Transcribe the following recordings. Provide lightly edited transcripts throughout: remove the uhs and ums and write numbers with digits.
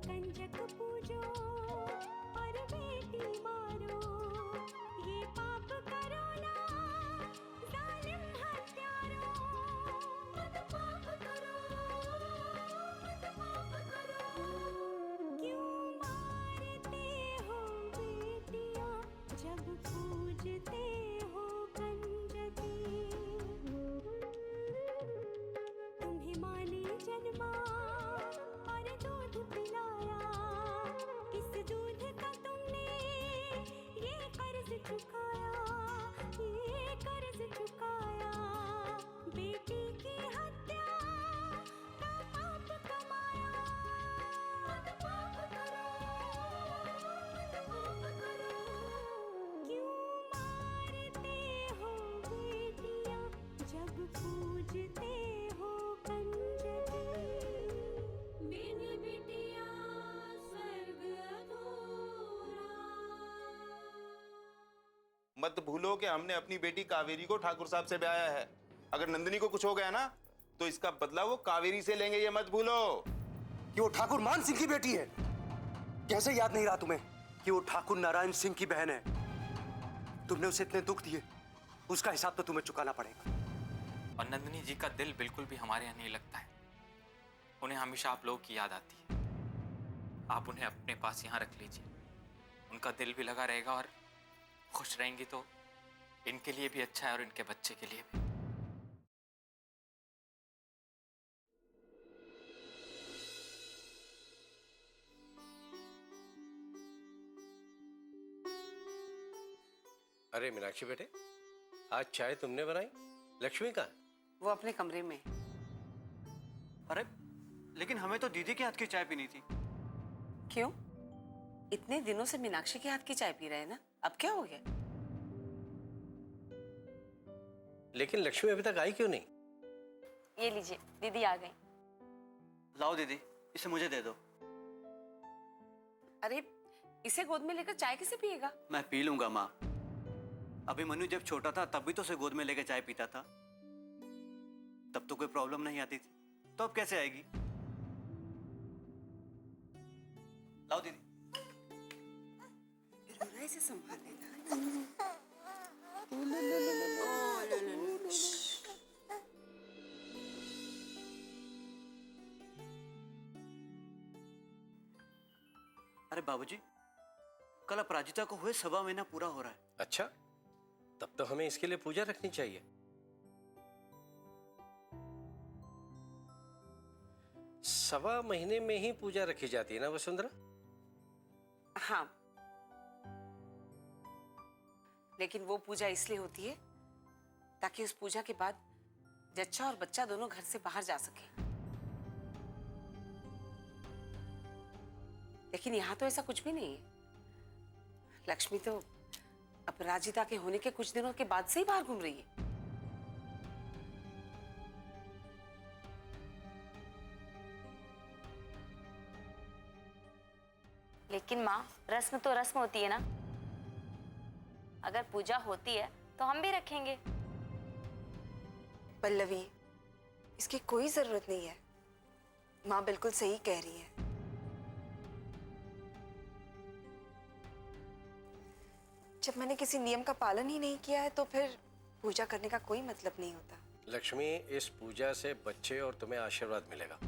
कंजक पूजो और बेटी मारो, ये पाप करो ना जालिम हत्यारो। मत पाप करो, मत पाप करो। क्यों मारते हो बेटियां जब पूजते हो कंजकी। तुम्हें माँ ने जन्मा और दूध पिलाया, इस दूध का तुमने ये कर्ज चुकाया, ये कर्ज चुकाया। बेटी की हत्या का पाप कमाया। मत पाप करो, मत पाप करो। क्यों मारते हो बेटियां जब पूजते हो कंजकी। बिन बिटिया स्वर्ग अधूरा। मत भूलो कि हमने अपनी बेटी कावेरी को ठाकुर साहब से ब्याया है। अगर नंदिनी को कुछ हो गया ना तो इसका बदला वो कावेरी से लेंगे, ये मत भूलो। कि वो ठाकुर मान सिंह की बेटी है। कैसे याद नहीं रहा तुम्हें कि वो ठाकुर नारायण सिंह की बहन है। तुमने उसे इतने दुख दिए, उसका हिसाब तो तुम्हें चुकाना पड़ेगा। और नंदिनी जी का दिल बिल्कुल भी हमारे यहाँ नहीं लगता है। उन्हें हमेशा आप लोगों की याद आती है। आप उन्हें अपने पास यहाँ रख लीजिए, उनका दिल भी लगा रहेगा और खुश रहेंगी तो इनके लिए भी अच्छा है और इनके बच्चे के लिए भी। अरे मीनाक्षी बेटे, आज चाय तुमने बनाई? लक्ष्मी कहाँ है? वो अपने कमरे में। अरे लेकिन हमें तो दीदी के हाथ की चाय पीनी थी। क्यों? इतने दिनों से मीनाक्षी के हाथ की चाय पी रहे हैं ना, अब क्या हो गया? लेकिन लक्ष्मी अभी तक आई क्यों नहीं? ये लीजिए, दीदी आ गई। लाओ दीदी, इसे मुझे दे दो। अरे इसे गोद में लेकर चाय कैसे पिएगा? मैं पी लूंगा माँ। अभी मनु जब छोटा था तब भी तो उसे गोद में लेकर चाय पीता था, तब तो कोई प्रॉब्लम नहीं आती थी, तो अब कैसे आएगी? लाओ दीदी। इसे संभाल लेना। अरे बाबूजी, कल अपराजिता को हुए 1.25 महीना पूरा हो रहा है। अच्छा, तब तो हमें इसके लिए पूजा रखनी चाहिए। सवा महीने में ही पूजा रखी जाती है ना वसुंधरा? हाँ, लेकिन वो पूजा इसलिए होती है ताकि उस पूजा के बाद जच्चा और बच्चा दोनों घर से बाहर जा सके। लेकिन यहाँ तो ऐसा कुछ भी नहीं है। लक्ष्मी तो अपराजिता के होने के कुछ दिनों के बाद से ही बाहर घूम रही है। लेकिन माँ, रस्म तो रस्म होती है ना। अगर पूजा होती है तो हम भी रखेंगे। पल्लवी, इसकी कोई जरूरत नहीं है। माँ बिल्कुल सही कह रही है। जब मैंने किसी नियम का पालन ही नहीं किया है तो फिर पूजा करने का कोई मतलब नहीं होता। लक्ष्मी, इस पूजा से बच्चे और तुम्हें आशीर्वाद मिलेगा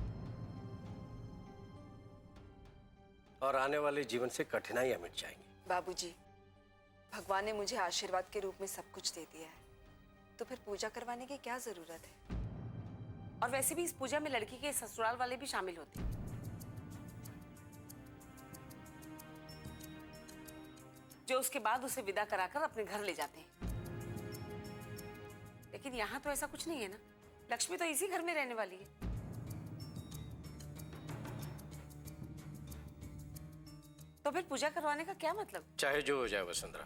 और आने वाले जीवन से कठिनाइयां मिट जाएंगी। बाबूजी, भगवान ने मुझे आशीर्वाद के रूप में सब कुछ दे दिया है, तो फिर पूजा करवाने की क्या जरूरत है? और वैसे भी इस पूजा में लड़की के ससुराल वाले भी शामिल होते हैं। जो उसके बाद उसे विदा कराकर अपने घर ले जाते हैं। लेकिन यहाँ तो ऐसा कुछ नहीं है ना। लक्ष्मी तो इसी घर में रहने वाली है। तो फिर पूजा करवाने का क्या मतलब? चाहे जो हो जाए वसुंधरा,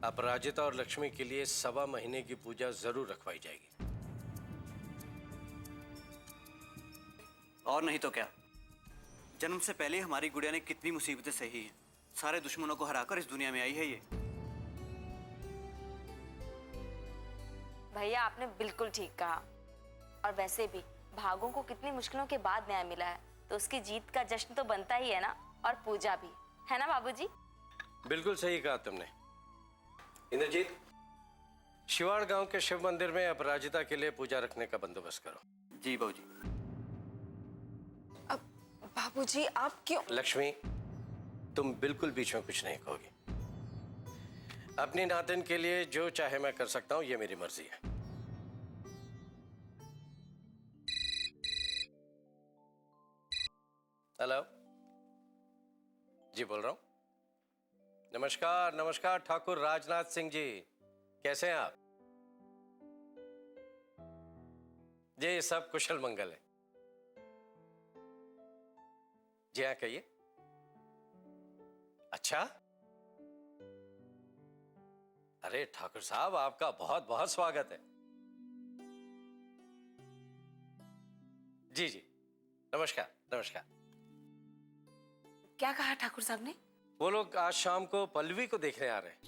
अपराजिता और लक्ष्मी के लिए 1.25 महीने की पूजा जरूर रखवाई जाएगी। और नहीं तो क्या, जन्म से पहले हमारी गुड़िया ने कितनी मुसीबतें सही हैं। सारे दुश्मनों को हराकर इस दुनिया में आई है ये। भैया, आपने बिल्कुल ठीक कहा। और वैसे भी भागों को कितनी मुश्किलों के बाद न्याय मिला है। तो उसकी जीत का जश्न तो बनता ही है ना, और पूजा भी, है ना बाबूजी? बिल्कुल सही कहा तुमने। इंद्रजीत, शिवाड़ गांव के शिव मंदिर में अपराजिता के लिए पूजा रखने का बंदोबस्त करो। जी बाबूजी। अब बाबूजी आप क्यों? लक्ष्मी, तुम बिल्कुल बीच में कुछ नहीं कहोगी। अपनी नातिन के लिए जो चाहे मैं कर सकता हूं, ये मेरी मर्जी है। हेलो जी, बोल रहा हूं। नमस्कार नमस्कार ठाकुर राजनाथ सिंह जी, कैसे हैं आप? जी सब कुशल मंगल है। जी हाँ, कहिए। अच्छा, अरे ठाकुर साहब, आपका बहुत बहुत स्वागत है। जी जी, नमस्कार नमस्कार। क्या कहा ठाकुर साहब ने? वो लोग आज शाम को पल्लवी को देखने आ रहे हैं।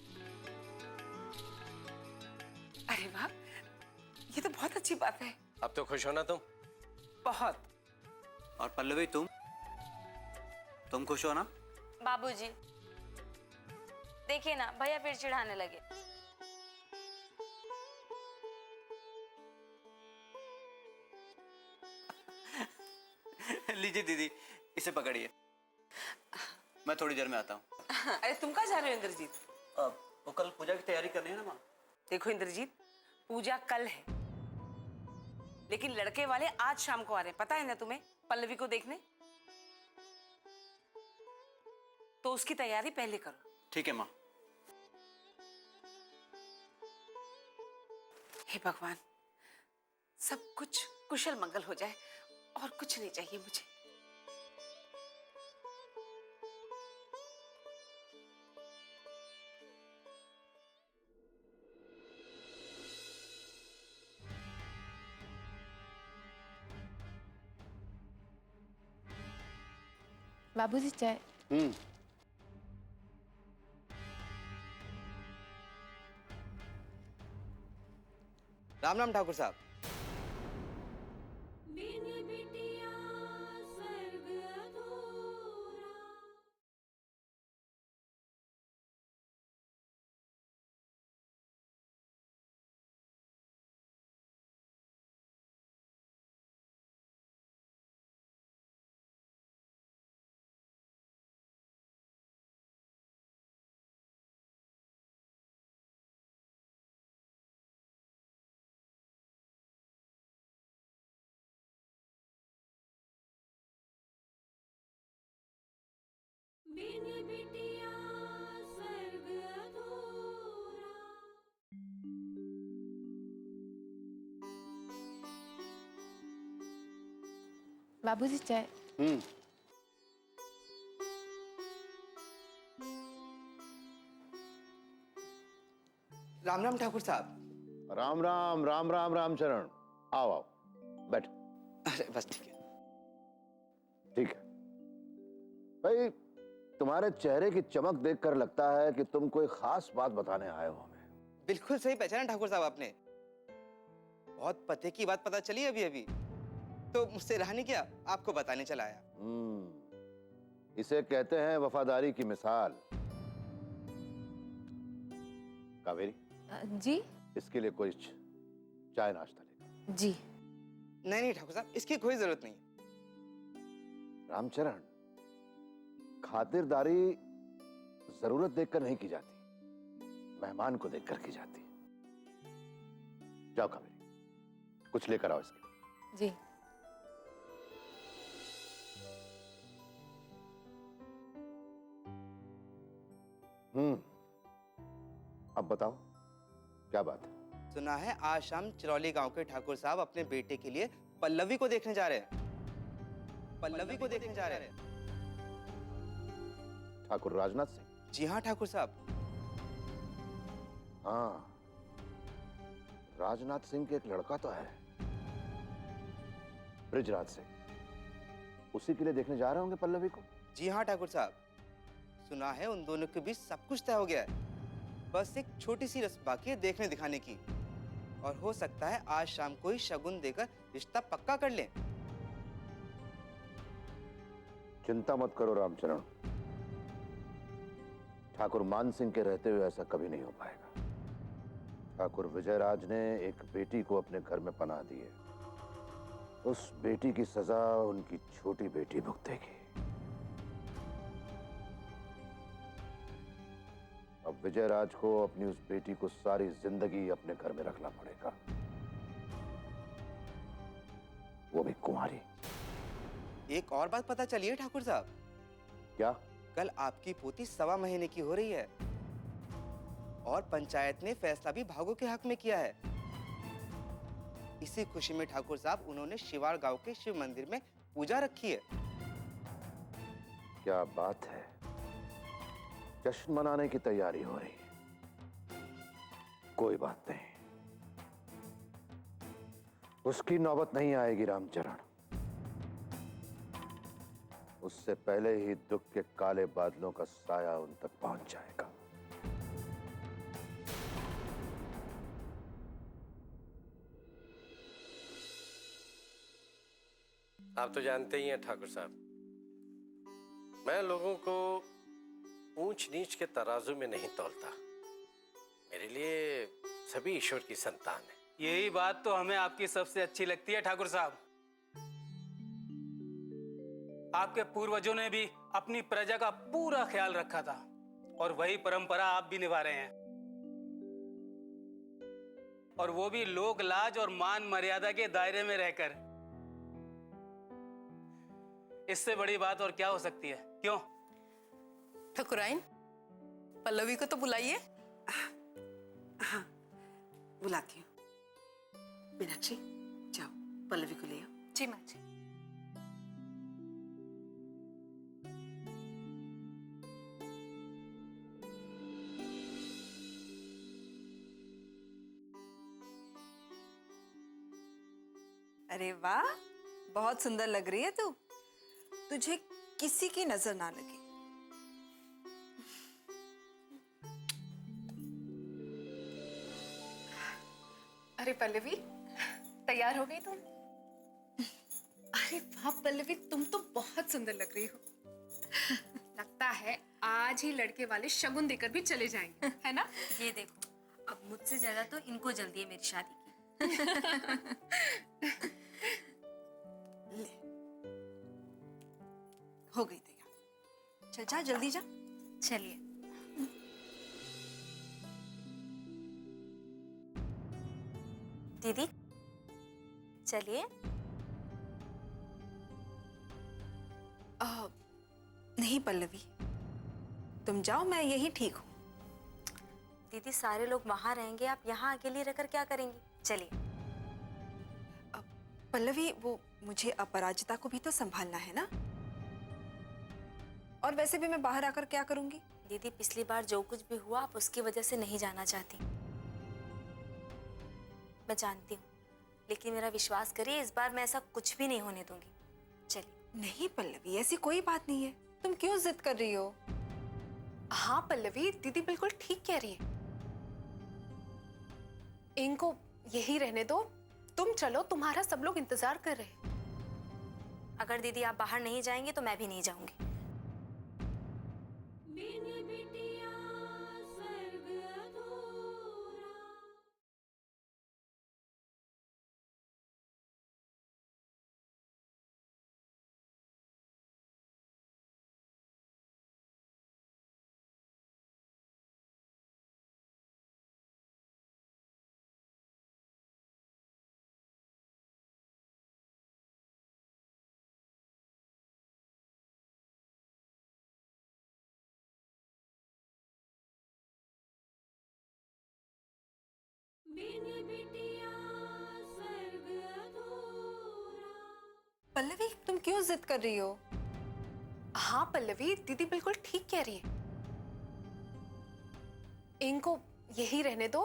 अरे वाह, ये तो बहुत अच्छी बात है। अब तो खुश हो ना तुम? बहुत। और पल्लवी, तुम खुश हो ना? बाबूजी देखिए ना, भैया फिर चिढ़ाने लगे। लीजिए दीदी, इसे पकड़िए, मैं थोड़ी देर में आता हूँ। अरे तुम कहाँ जा रहे हो इंद्रजीत? वो कल पूजा की तैयारी करनी है ना माँ। देखो इंद्रजीत, पूजा कल है, लेकिन लड़के वाले आज शाम को आ रहे हैं, पता है ना तुम्हें, पल्लवी को देखने। तो उसकी तैयारी पहले करो। ठीक है माँ। हे भगवान, सब कुछ कुशल मंगल हो जाए, और कुछ नहीं चाहिए मुझे। बाबूजी चाय। राम राम ठाकुर साहब। बाबूजी चाय। राम राम ठाकुर साहब। राम राम राम राम रामचरण, आओ आओ बैठो। अरे बस ठीक है। ठीक है भाई, तुम्हारे चेहरे की चमक देखकर लगता है कि तुम कोई खास बात बताने आए हो हमें। बिल्कुल सही पहचाना ठाकुर साहब आपने। बहुत पते की बात पता चली अभी अभी, तो मुझसे रहा नहीं क्या, आपको बताने चला आया। इसे कहते हैं वफादारी की मिसाल। कावेरी जी। इसके लिए कोई चाय नाश्ता लेगा? जी नहीं नहीं ठाकुर साहब, इसकी कोई जरूरत नहीं। रामचरण, खातिरदारी जरूरत देखकर नहीं की जाती, मेहमान को देखकर की जाती। जाओ कावेरी, कुछ लेकर आओ इसके। जी। अब बताओ क्या बात है? सुना है आज शाम चिरौली गांव के ठाकुर साहब अपने बेटे के लिए पल्लवी को देखने जा रहे हैं। पल्लवी को देखने जा रहे हैं। ठाकुर राजनाथ सिंह? जी हाँ ठाकुर साहब। हाँ, राजनाथ सिंह के एक लड़का तो है, बृजराज सिंह। उसी के लिए देखने जा रहे होंगे पल्लवी को? जी हाँ ठाकुर साहब, सुना है उन दोनों के बीच सब कुछ तय हो गया है। बस एक छोटी सी रस्म बाकी है देखने दिखाने की, और हो सकता है आज शाम को ही शगुन देकर रिश्ता पक्का कर लें। चिंता मत करो रामचरण, ठाकुर मान सिंह के रहते हुए ऐसा कभी नहीं हो पाएगा। ठाकुर विजयराज ने एक बेटी को अपने घर में पनाह दी है। उस बेटी की सजा उनकी छोटी बेटी भुगतेगी। अब विजयराज को अपनी उस बेटी को सारी जिंदगी अपने घर में रखना पड़ेगा, वो भी कुंवारी। एक और बात पता चली है ठाकुर साहब। क्या? कल आपकी पोती 1.25 महीने की हो रही है और पंचायत ने फैसला भी भागों के हक में किया है। इसी खुशी में ठाकुर साहब उन्होंने शिवाड़ गांव के शिव मंदिर में पूजा रखी है। क्या बात है, जश्न मनाने की तैयारी हो रही है। कोई बात नहीं, उसकी नौबत नहीं आएगी रामचरण। उससे पहले ही दुख के काले बादलों का साया उन तक पहुंच जाएगा। आप तो जानते ही हैं ठाकुर साहब, मैं लोगों को ऊंच नीच के तराजू में नहीं तौलता। मेरे लिए सभी ईश्वर की संतान है। यही बात तो हमें आपकी सबसे अच्छी लगती है ठाकुर साहब। आपके पूर्वजों ने भी अपनी प्रजा का पूरा ख्याल रखा था और वही परंपरा आप भी निभा रहे हैं, और वो भी लोक लाज और मान मर्यादा के दायरे में रहकर। इससे बड़ी बात और क्या हो सकती है, क्यों? ठकुराइन, पल्लवी को तो बुलाइए। हाँ, बुलाती हूँ। मीनाक्षी, जाओ पल्लवी को ले आओ। जी माँ जी। अरे वाह, बहुत सुंदर लग रही है तू। तुझे किसी की नजर ना लगे। अरे पल्लवी, तैयार हो गई तुम? अरे वाह पल्लवी, तुम तो बहुत सुंदर लग रही हो। लगता है आज ही लड़के वाले शगुन देकर भी चले जाएंगे, है ना? ये देखो, अब मुझसे ज्यादा तो इनको जल्दी है मेरी शादी की। ले, हो गई तैयार। चल जा, जल्दी जा। चलिए। दीदी चलिए। नहीं पल्लवी, तुम जाओ, मैं यही ठीक हूँ। दीदी सारे लोग वहां रहेंगे, आप यहाँ अकेली रहकर क्या करेंगी? चलिए। पल्लवी, वो मुझे अपराजिता को भी तो संभालना है ना, और वैसे भी मैं बाहर आकर क्या करूंगी? दीदी पिछली बार जो कुछ भी हुआ आप उसकी वजह से नहीं जाना चाहती, मैं जानती हूँ, लेकिन मेरा विश्वास करिए इस बार मैं ऐसा कुछ भी नहीं होने दूंगी। चलिए। नहीं पल्लवी, ऐसी कोई बात नहीं है, तुम क्यों जिद कर रही हो? हाँ पल्लवी, दीदी बिल्कुल ठीक कह रही है। इनको यही रहने दो, तुम चलो, तुम्हारा सब लोग इंतजार कर रहे हैं। अगर दीदी आप बाहर नहीं जाएंगे तो मैं भी नहीं जाऊंगी। पल्लवी, तुम क्यों जिद कर रही हो? हाँ पल्लवी, दीदी बिल्कुल ठीक कह रही है। इनको यही रहने दो,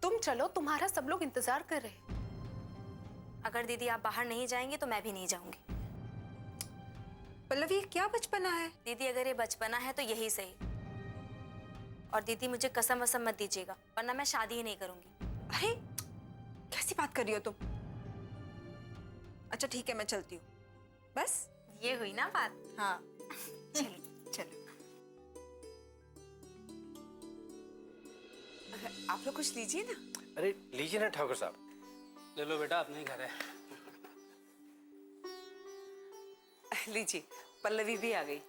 तुम चलो, तुम्हारा सब लोग इंतजार कर रहे हैं। अगर दीदी आप बाहर नहीं जाएंगे तो मैं भी नहीं जाऊंगी। पल्लवी, क्या बचपना है? दीदी अगर ये बचपना है तो यही सही, और दीदी मुझे कसम वसम मत दीजिएगा वरना मैं शादी ही नहीं करूंगी। अरे कैसी बात कर रही हो तुम? अच्छा ठीक है, मैं चलती हूँ। बस ये हुई ना बात। हाँ। आप लोग कुछ लीजिए ना। अरे लीजिए ना ठाकुर साहब। ले लो बेटा, अपने ही घर है। लीजिए, पल्लवी भी आ गई।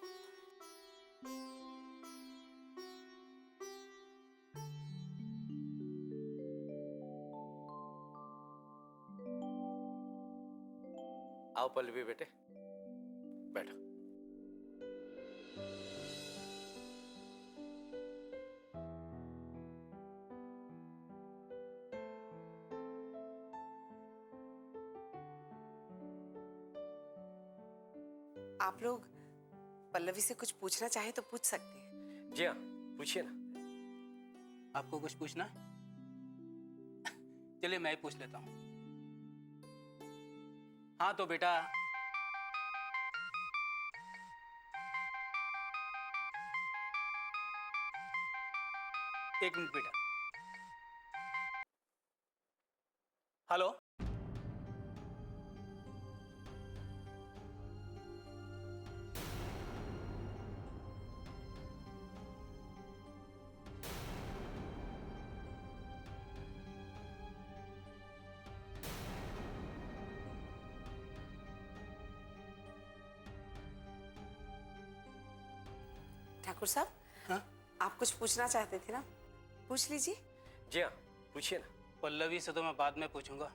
आओ पल्लवी बेटे, बैठो। आप लोग पल्लवी से कुछ पूछना चाहे तो पूछ सकते हैं। जी हाँ, पूछिए ना। आपको कुछ पूछना है? चलिए मैं ही पूछ लेता हूँ। हाँ तो बेटा, एक मिनट बेटा। हेलो, ठाकुर साहब, हाँ? आप कुछ पूछना चाहते थे ना, पूछ लीजिए। जी हाँ, पूछिए ना। पल्लवी से तो मैं बाद में पूछूंगा,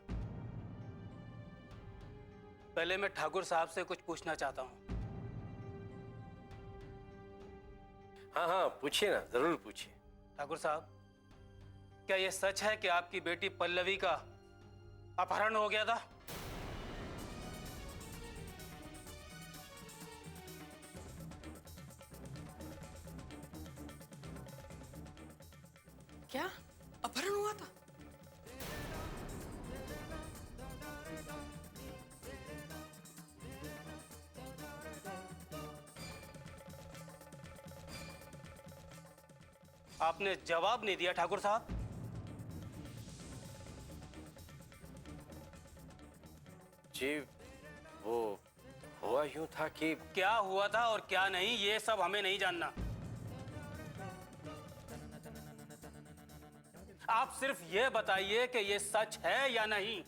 पहले मैं ठाकुर साहब से कुछ पूछना चाहता हूँ। हाँ हाँ, पूछिए ना, जरूर पूछिए। ठाकुर साहब, क्या यह सच है कि आपकी बेटी पल्लवी का अपहरण हो गया था? क्या अपहरण हुआ था? आपने जवाब नहीं दिया ठाकुर साहब। जी वो हुआ यूं था कि क्या हुआ था और क्या नहीं, ये सब हमें नहीं जानना। आप सिर्फ ये बताइए कि ये सच है या नहीं।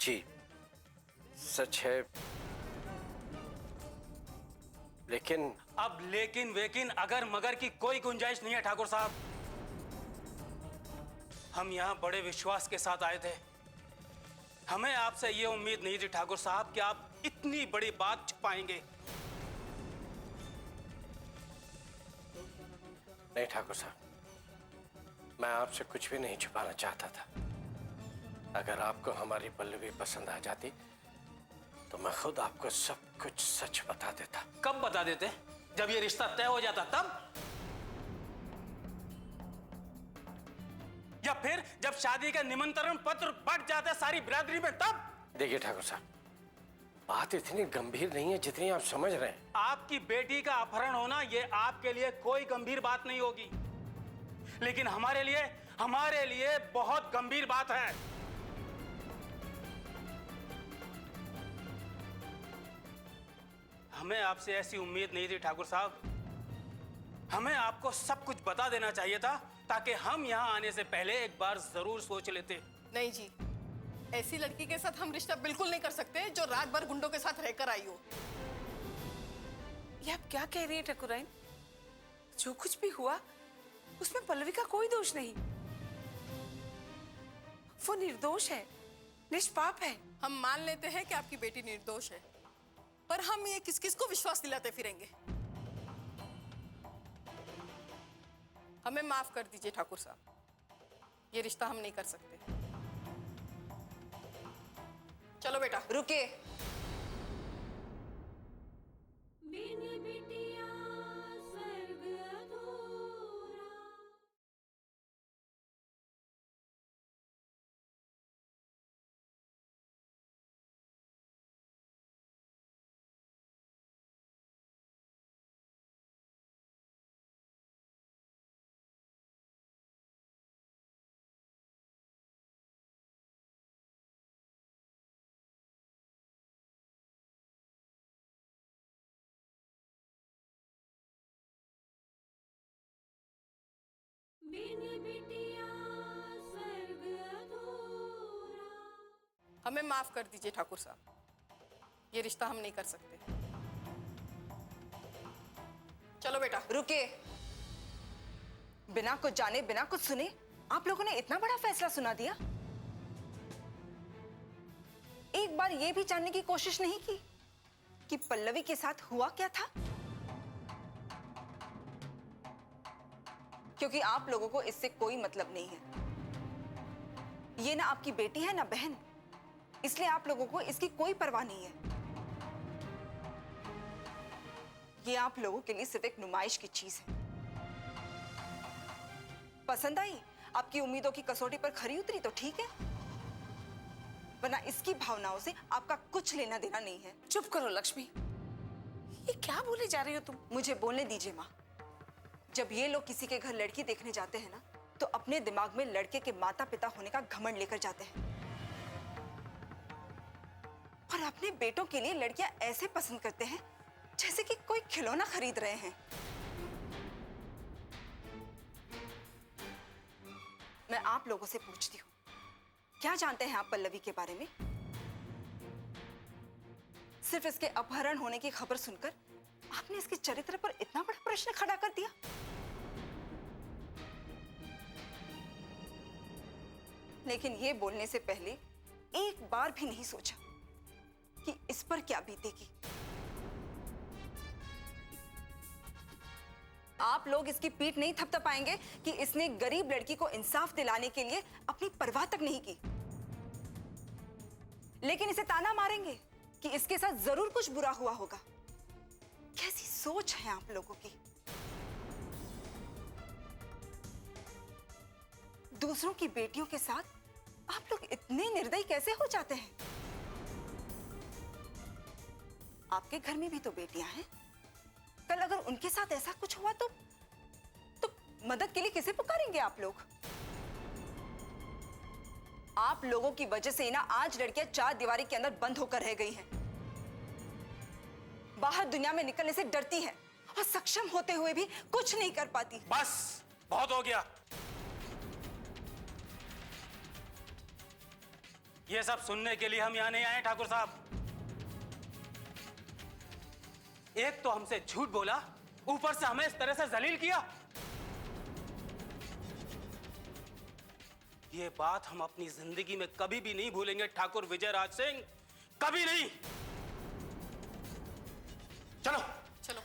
जी सच है, लेकिन अब लेकिन वेकिन अगर मगर की कोई गुंजाइश नहीं है ठाकुर साहब। हम यहाँ बड़े विश्वास के साथ आए थे। हमें आपसे ये उम्मीद नहीं थी ठाकुर साहब कि आप इतनी बड़ी बात छुपाएंगे। नहीं ठाकुर साहब, मैं आपसे कुछ भी नहीं छुपाना चाहता था। अगर आपको हमारी पल्लवी पसंद आ जाती तो मैं खुद आपको सब कुछ सच बता देता। कब बता देते? जब ये रिश्ता तय हो जाता तब? या फिर जब शादी का निमंत्रण पत्र बंट जाते सारी बिरादरी में तब? देखिए ठाकुर साहब, बात इतनी गंभीर नहीं है जितनी आप समझ रहे हैं। आपकी बेटी का अपहरण होना ये आपके लिए कोई गंभीर बात नहीं होगी, लेकिन हमारे लिए बहुत गंभीर बात है। हमें आपसे ऐसी उम्मीद नहीं थी ठाकुर साहब। हमें आपको सब कुछ बता देना चाहिए था ताकि हम यहाँ आने से पहले एक बार जरूर सोच लेते। नहीं जी, ऐसी लड़की के साथ हम रिश्ता बिल्कुल नहीं कर सकते जो रात भर गुंडों के साथ रहकर आई हो। ये आप क्या कह रही हैं ठाकुराइन? जो कुछ भी हुआ उसमें पल्लवी का कोई दोष नहीं। वो निर्दोष है, निष्पाप है। हम मान लेते हैं कि आपकी बेटी निर्दोष है, पर हम ये किस किस को विश्वास दिलाते फिरेंगे? हमें माफ कर दीजिए ठाकुर साहब, ये रिश्ता हम नहीं कर सकते। चलो बेटा। रुके। ये बिटिया स्वर्ग अधूरा। हमें माफ कर दीजिए ठाकुर साहब, ये रिश्ता हम नहीं कर सकते। चलो बेटा। रुके। बिना कुछ जाने बिना कुछ सुने आप लोगों ने इतना बड़ा फैसला सुना दिया। एक बार ये भी जानने की कोशिश नहीं की कि पल्लवी के साथ हुआ क्या था? क्योंकि आप लोगों को इससे कोई मतलब नहीं है। ये ना आपकी बेटी है ना बहन, इसलिए आप लोगों को इसकी कोई परवाह नहीं है। ये आप लोगों के लिए सिर्फ एक नुमाइश की चीज है। पसंद आई, आपकी उम्मीदों की कसौटी पर खरी उतरी तो ठीक है, वरना इसकी भावनाओं से आपका कुछ लेना देना नहीं है। चुप करो लक्ष्मी, ये क्या बोले जा रही हो तुम? मुझे बोलने दीजिए माँ। जब ये लोग किसी के घर लड़की देखने जाते हैं ना, तो अपने दिमाग में लड़के के माता पिता होने का घमंड लेकर जाते हैं और अपने बेटों के लिए लड़कियां ऐसे पसंद करते हैं जैसे कि कोई खिलौना खरीद रहे हैं। मैं आप लोगों से पूछती हूँ, क्या जानते हैं आप पल्लवी के बारे में? सिर्फ इसके अपहरण होने की खबर सुनकर आपने इसके चरित्र पर इतना बड़ा प्रश्न खड़ा कर दिया। लेकिन ये बोलने से पहले एक बार भी नहीं सोचा कि इस पर क्या बीतेगी। आप लोग इसकी पीठ नहीं थपथपाएंगे कि इसने गरीब लड़की को इंसाफ दिलाने के लिए अपनी परवाह तक नहीं की, लेकिन इसे ताना मारेंगे कि इसके साथ जरूर कुछ बुरा हुआ होगा। कैसी सोच है आप लोगों की? दूसरों की बेटियों के साथ आप लोग इतने निर्दयी कैसे हो जाते हैं? आपके घर में भी तो बेटियां हैं। कल अगर उनके साथ ऐसा कुछ हुआ तो मदद के लिए किसे पुकारेंगे आप लोग? आप लोगों की वजह से ना आज लड़कियां चार दीवारी के अंदर बंद होकर रह गई हैं। बाहर दुनिया में निकलने से डरती है और सक्षम होते हुए भी कुछ नहीं कर पाती। बस बहुत हो गया। ये सब सुनने के लिए हम यहां नहीं आए ठाकुर साहब। एक तो हमसे झूठ बोला, ऊपर से हमें इस तरह से जलील किया। ये बात हम अपनी जिंदगी में कभी भी नहीं भूलेंगे ठाकुर विजयराज सिंह, कभी नहीं। चलो चलो।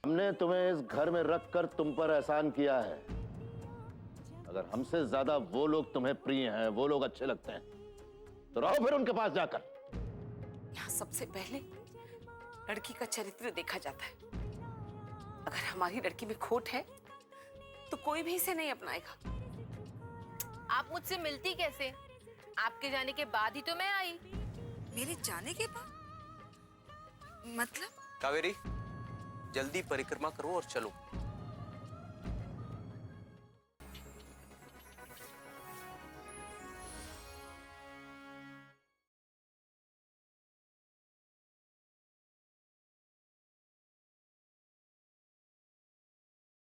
हमने तुम्हें इस घर में रखकर तुम पर एहसान किया है। अगर हमसे ज्यादा वो लोग तुम्हें प्रिय हैं, वो लोग अच्छे लगते हैं, तो रहो फिर उनके पास जाकर। यहाँ सबसे पहले लड़की का चरित्र देखा जाता है। अगर हमारी लड़की में खोट है तो कोई भी इसे नहीं अपनाएगा। आप मुझसे मिलती कैसे? आपके जाने के बाद ही तो मैं आई। मेरे जाने के बाद? मतलब? कावेरी, जल्दी परिक्रमा करो और चलो।